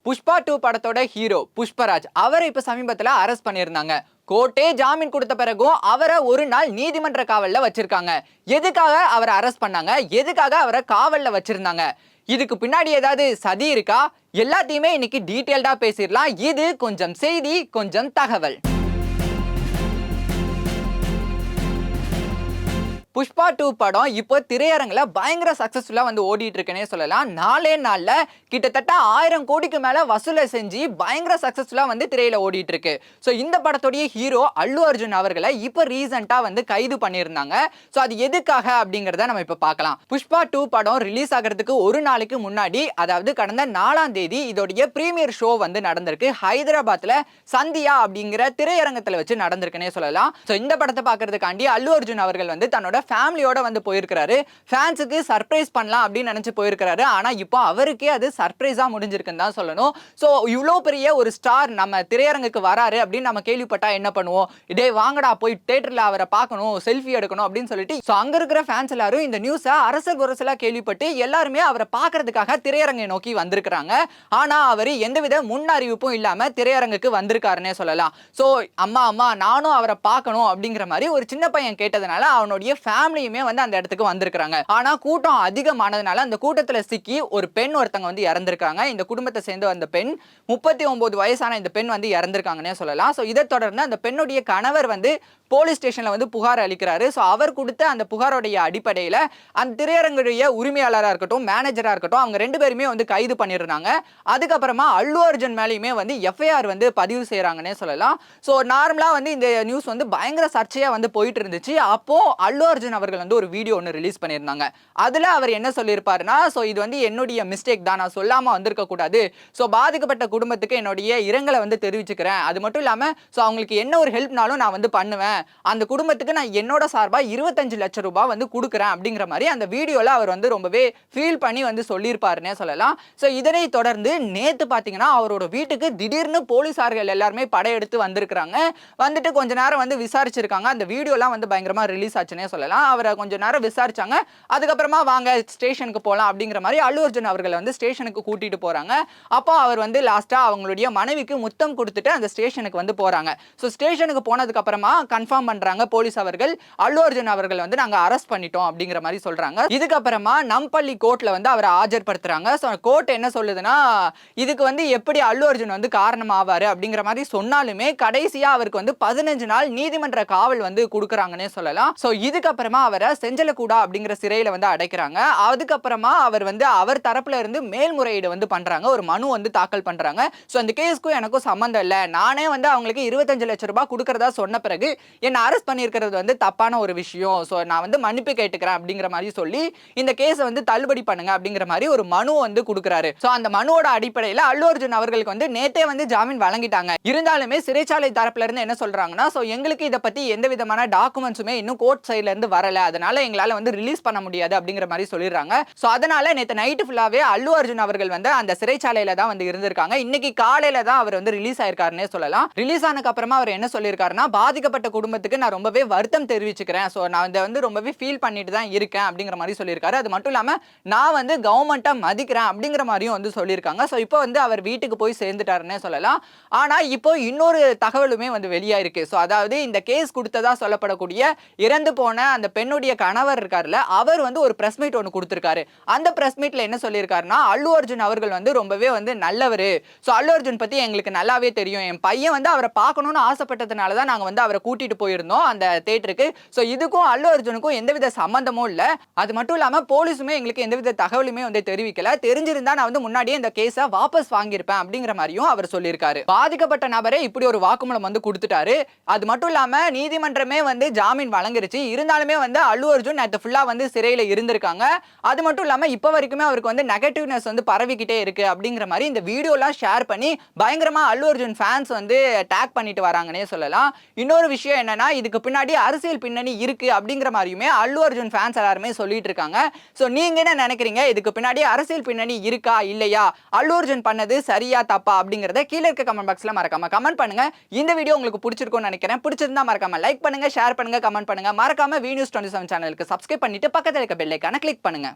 புஷ்பா 2 படத்தோட ஹீரோ புஷ்பராஜ் அவரை இப்ப சமீபத்துல அரெஸ்ட் பண்ணியிருந்தாங்க. கோர்ட்டே ஜாமீன் கொடுத்த பிறகும் அவரை ஒரு நாள் நீதிமன்ற காவல்ல வச்சிருக்காங்க. எதுக்காக அவரை அரெஸ்ட் பண்ணாங்க? எதுக்காக அவரை காவல்ல வச்சிருந்தாங்க? இதுக்கு பின்னாடி ஏதாவது சதி இருக்கா? எல்லாத்தையுமே இன்னைக்கு டீடைல்டா பேசிடலாம். இது கொஞ்சம் செய்தி, கொஞ்சம் தகவல். புஷ்பா 2 படம் இப்போ திரையரங்குல பயங்கர சக்சஸ்ஃபுல்லா வந்து ஓடிட்டு இருக்குன்னே சொல்லலாம். நாளே நாள்ல கிட்டத்தட்ட 1000 கோடிக்கு மேல வசூலை செஞ்சு பயங்கர சக்சஸ்ஃபுல்லா வந்து திரையில ஓடிட்டு இருக்கு. ஸோ இந்த படத்தோடைய ஹீரோ அல்லு அர்ஜுன் அவர்களை இப்போ ரீசெண்டா வந்து கைது பண்ணியிருந்தாங்க. ஸோ அது எதுக்காக அப்படிங்கிறத நம்ம இப்போ பார்க்கலாம். புஷ்பா 2 படம் ரிலீஸ் ஆகிறதுக்கு ஒரு நாளைக்கு முன்னாடி, அதாவது கடந்த 4ஆம் தேதி இதோடைய பிரீமியர் ஷோ வந்து நடந்திருக்கு. ஹைதராபாத்ல சந்தியா அப்படிங்கிற திரையரங்கத்துல வச்சு நடந்திருக்குன்னே சொல்லலாம். ஸோ இந்த படத்தை பார்க்கறதுக்காண்டி அல்லு அர்ஜுன் அவர்கள் வந்து தன்னோட ஃபேமிலியோட வந்து போயிருக்கிறாரு. ஃபேன்ஸுக்கு சர்ப்ரைஸ் பண்ணலாம் அப்படின்னு நினைச்சு போயிருக்கிறாரு. ஆனா இப்போ அவருக்கே அது சர்ப்ரைஸா முடிஞ்சிருக்குன்னு தான் சொல்லணும். ஸோ இவ்வளோ பெரிய ஒரு ஸ்டார் நம்ம திரையரங்குக்கு வராரு அப்படின்னு நம்ம கேள்விப்பட்டா என்ன பண்ணுவோம்? இதே வாங்கடா போய் தியேட்டர்ல அவரை பார்க்கணும், செல்ஃபி எடுக்கணும் அப்படின்னு சொல்லிட்டு ஸோ அங்க இருக்கிற ஃபேன்ஸ் எல்லாரும் இந்த நியூஸை அரசல் புரசலா கேள்விப்பட்டு எல்லாருமே அவரை பார்க்கறதுக்காக திரையரங்கை நோக்கி வந்திருக்கிறாங்க. ஆனா அவர் எந்தவித முன் அறிவிப்பும் இல்லாம திரையரங்குக்கு வந்திருக்காருன்னே சொல்லலாம். ஸோ அம்மா நானும் அவரை பார்க்கணும் அப்படிங்கிற மாதிரி ஒரு சின்ன பையன் கேட்டதுனால அவனுடைய ஃபேமிலியுமே வந்து அந்த இடத்துக்கு வந்திருக்காங்க. ஆனா கூட்டம் அதிகமானதுனால அந்த கூட்டத்துல சிக்கி ஒரு பெண் ஒருத்தங்க வந்து இறந்திருக்காங்க. இந்த குடும்பத்தை சேர்ந்த அந்த பெண் 39 வயசான இந்த பெண் வந்து இறந்திருக்காங்கன்னே சொல்லலாம். ஸோ இதை தொடர்ந்து அந்த பெண்ணுடைய கணவர் வந்து போலீஸ் ஸ்டேஷன்ல வந்து புகார் அளிக்கிறாரு. ஸோ அவர் கொடுத்த அந்த புகாரோடைய அடிப்படையில் அந்த திரையரங்குடைய உரிமையாளராக இருக்கட்டும், மேனேஜராக இருக்கட்டும், அவங்க 2 பேருமே வந்து கைது பண்ணியிருந்தாங்க. அதுக்கப்புறமா அல்லு அர்ஜுன் மேலேயுமே வந்து எஃப்ஐஆர் வந்து பதிவு செய்யறாங்கன்னே சொல்லலாம். ஸோ நார்மலா வந்து இந்த நியூஸ் வந்து பயங்கர சர்ச்சையா வந்து போயிட்டு இருந்துச்சு. அப்போ அல்லு அர்ஜுன் அவர்கள் வந்து ஒரு வீடியோ ஒன்று ரிலீஸ் பண்ணியிருந்தாங்க. அதுல அவர் என்ன சொல்லியிருப்பாருன்னா, ஸோ இது வந்து என்னுடைய மிஸ்டேக் தான், நான் சொல்லாம வந்திருக்க கூடாது. ஸோ பாதிக்கப்பட்ட குடும்பத்துக்கு என்னுடைய இரங்கலை வந்து தெரிவிச்சுக்கிறேன். அது மட்டும் இல்லாம ஸோ அவங்களுக்கு என்ன ஒரு ஹெல்ப்னாலும் நான் வந்து பண்ணுவேன். அந்த குடும்பத்துக்கு நான் என்னோட சார்பா 25 லட்சம் ரூபாய் வந்து கொடுக்குறேன் அப்படிங்கிற மாதிரி அந்த வீடியோல அவர் வந்து ரொம்பவே ஃபீல் பண்ணி வந்து சொல்லியிருப்பாருன்னே சொல்லலாம். ஸோ இதனை தொடர்ந்து நேத்து பார்த்தீங்கன்னா அவரோட வீட்டுக்கு திடீர்னு போலீசார்கள் எல்லாருமே படையெடுத்து வந்திருக்கிறாங்க. வந்துட்டு கொஞ்ச நேரம் வந்து விசாரிச்சிருக்காங்க. அந்த வீடியோலாம் வந்து பயங்கரமா ரிலீஸ் ஆச்சுன்னே சொல்லலாம். அவரை கொஞ்ச நேரம் விசாரிச்சாங்க. அதுக்கப்புறமா வாங்க ஸ்டேஷனுக்கு போகலாம் அப்படிங்கிற மாதிரி அல்லு அர்ஜுன் அவர்களை வந்து ஸ்டேஷனுக்கு கூட்டிட்டு போறாங்க. அப்போ அவர் வந்து லாஸ்டா அவங்களுடைய மனைவிக்கு முத்தம் கொடுத்துட்டு அந்த ஸ்டேஷனுக்கு வந்து போறாங்க. ஸோ ஸ்டேஷனுக்கு போனதுக்கு அப்புறமா கன்ஃபார்ம் பண்றாங்க போலீஸ் அவர்கள், அல்லு அர்ஜுன் அவர்கள் வந்து நாங்க அரெஸ்ட் பண்ணிட்டோம் அப்படிங்கிற மாதிரி சொல்றாங்க. இதுக்கப்புறமா நம்பள்ளி கோர்ட்ல வந்து அவரை ஆஜர்படுத்துறாங்க. ஸோ கோர்ட் என்ன சொல்லுதுன்னா, இதுக்கு வந்து எப்படி அல்லு அர்ஜுன் வந்து காரணம் ஆவாரு அப்படிங்கிற மாதிரி சொன்னாலுமே கடைசியா அவருக்கு வந்து 15 நாள் நீதிமன்ற காவல் வந்து கொடுக்குறாங்கன்னே சொல்லலாம். ஸோ இதுக்கப்புறமா அவரை செஞ்சலக்கூடா அப்படிங்கிற சிறையில வந்து அடைக்கிறாங்க. அதுக்கப்புறமா அவர் வந்து அவர் தரப்புல இருந்து மேல்முறையீடு வந்து பண்றாங்க. ஒரு மனு வந்து தாக்கல் பண்றாங்க. ஸோ அந்த கேஸ்க்கும் எனக்கும் சம்மந்தம் இல்லை, நானே வந்து அவங்களுக்கு 25 லட்சம் ரூபாய் கொடுக்கறதா சொன்ன பிறகு என்ன அரெஸ்ட் பண்ணியிருக்கிறது வந்து தப்பான ஒரு விஷயம். ஸோ நான் வந்து மன்னிப்பு கேட்டுக்கிறேன் அப்படிங்கிற மாதிரி சொல்லி இந்த கேஸை வந்து தள்ளுபடி பண்ணுங்க அப்படிங்கிற மாதிரி ஒரு மனு வந்து கொடுக்குறாரு. ஸோ அந்த மனுவோட அடிப்படையில் அல்லு அர்ஜுன் அவர்களுக்கு வந்து நேத்தே வந்து ஜாமீன் வழங்கிட்டாங்க. இருந்தாலுமே சிறைச்சாலை தரப்புல இருந்து என்ன சொல்றாங்கன்னா, ஸோ எங்களுக்கு இதை பத்தி எந்த விதமான டாக்குமெண்ட்ஸுமே இன்னும் கோர்ட் சைட்ல இருந்து வரல, அதனால எங்களால வந்து ரிலீஸ் பண்ண முடியாது அப்படிங்கிற மாதிரி சொல்லிடுறாங்க. ஸோ அதனால நேற்று நைட்டு ஃபுல்லாவே அல்லு அர்ஜுன் அவர்கள் வந்து அந்த சிறைச்சாலையில தான் வந்து இருந்திருக்காங்க. இன்னைக்கு காலையில தான் அவர் வந்து ரிலீஸ் ஆயிருக்காருன்னே சொல்லலாம். ரிலீஸ் ஆனதுக்கு அப்புறமா அவர் என்ன சொல்லியிருக்காருன்னா, பாதிக்கப்பட்ட குடும்பத்துக்கு நான் ரொம்பவே வருத்தம் தெரிவிச்சுக்கிறேன். ஸோ நான் இதை வந்து ரொம்பவே ஃபீல் பண்ணிட்டு தான் இருக்கேன் அப்படிங்கிற மாதிரி சொல்லியிருக்காரு. அது மட்டும் இல்லாமல் நான் வந்து கவர்மெண்ட்டை மதிக்கிறேன் அப்படிங்கிற மாதிரியும் வந்து சொல்லியிருக்காங்க. ஸோ இப்போ வந்து அவர் வீட்டுக்கு போய் சேர்ந்துட்டாருன்னே சொல்லலாம். ஆனால் இப்போ இன்னொரு தகவலுமே வந்து வெளியாயிருக்கு. ஸோ அதாவது இந்த கேஸ் கொடுத்ததா சொல்லப்படக்கூடிய இறந்து போன அந்த பெண்ணுடைய கணவர் இருக்காருல்ல, அவர் வந்து ஒரு பிரஸ் மீட் ஒன்று கொடுத்துருக்காரு. அந்த பிரஸ் மீட்ல என்ன சொல்லியிருக்காருன்னா, அல்லு அர்ஜுன் அவர்கள் வந்து ரொம்பவே வந்து நல்லவர். ஸோ அல்லு அர்ஜுன் பத்தி எங்களுக்கு நல்லாவே தெரியும். என் பையன் வந்து அவரை பார்க்கணும்னு ஆசைப்பட்டதுனால தான் நாங்கள் வந்து அவரை கூட்டிட்டு போயிருந்தோம் அந்த தியேட்டருக்கு. ஸோ இதுக்கும் அல்லு அர்ஜுனுக்கும் எந்தவித சம்பந்தமும் இல்லை. அது மட்டும் இல்லாமல் போலீஸுமே எங்களுக்கு எந்தவித தகவலுமே வந்து தெரிவிக்கல. தெரிஞ்சிருந்தா நான் வந்து முன்னாடியே இந்த கேஸை வாபஸ் வாங்கியிருப்பேன் அப்படிங்கிற மாதிரியும் அவர் சொல்லியிருக்காரு. பாதிக்கப்பட்ட நபரே இப்படி ஒரு வாக்குமூலம் வந்து கொடுத்துட்டாரு. அது மட்டும் இல்லாமல் நீதிமன்றமே வந்து ஜாமீன் வழங்கிருச்சு. இருந்தாலுமே வந்து அல்லு அர்ஜுன் நேற்று ஃபுல்லா வந்து சிறையில் இருந்திருக்காங்க. அது மட்டும் இல்லாமல் இப்போ வரைக்குமே அவருக்கு வந்து நெகட்டிவ்னஸ் வந்து பரவிக்கிட்டே இருக்கு அப்படிங்கிற மாதிரி இந்த வீடியோலாம் ஷேர் பண்ணி பயங்கரமா அல்லு அர்ஜுன் ஃபேன்ஸ் வந்து டேக் பண்ணிட்டு வராங்கன்னே சொல்லலாம். இன்னொரு விஷயம் என்னன்னா, இதுக்கு பின்னாடி அரசியல் பின்னணி இருக்கு அப்படிங்கிற மாதிரியுமே அல்லு அர்ஜுன் ஃபேன்ஸ் எல்லாருமே சொல்லிட்டு இருக்காங்க. ஸோ நீங்க என்ன நினைக்கிறீங்க? இதுக்கு பின்னாடி அரசியல் பின்னணி இருக்கா இல்லையா? அல்லு அர்ஜுன் பண்ணது சரியா தப்பா அப்படிங்கறத கீழே இருக்க கமெண்ட் பாக்ஸ்ல மறக்காம கமெண்ட் பண்ணுங்க. இந்த வீடியோ உங்களுக்கு பிடிச்சிருக்கும்னு நினைக்கிறேன். பிடிச்சிருந்தா மறக்காம லைக் பண்ணுங்க, ஷேர் பண்ணுங்க, கமெண்ட் பண்ணுங்க. மறக்காம வி நியூஸ் 27 சேனலுக்கு சப்ஸ்கிரைப் பண்ணிட்டு பக்கத்துல இருக்க பெல் ஐகானை கிளிக் பண்ணுங்க.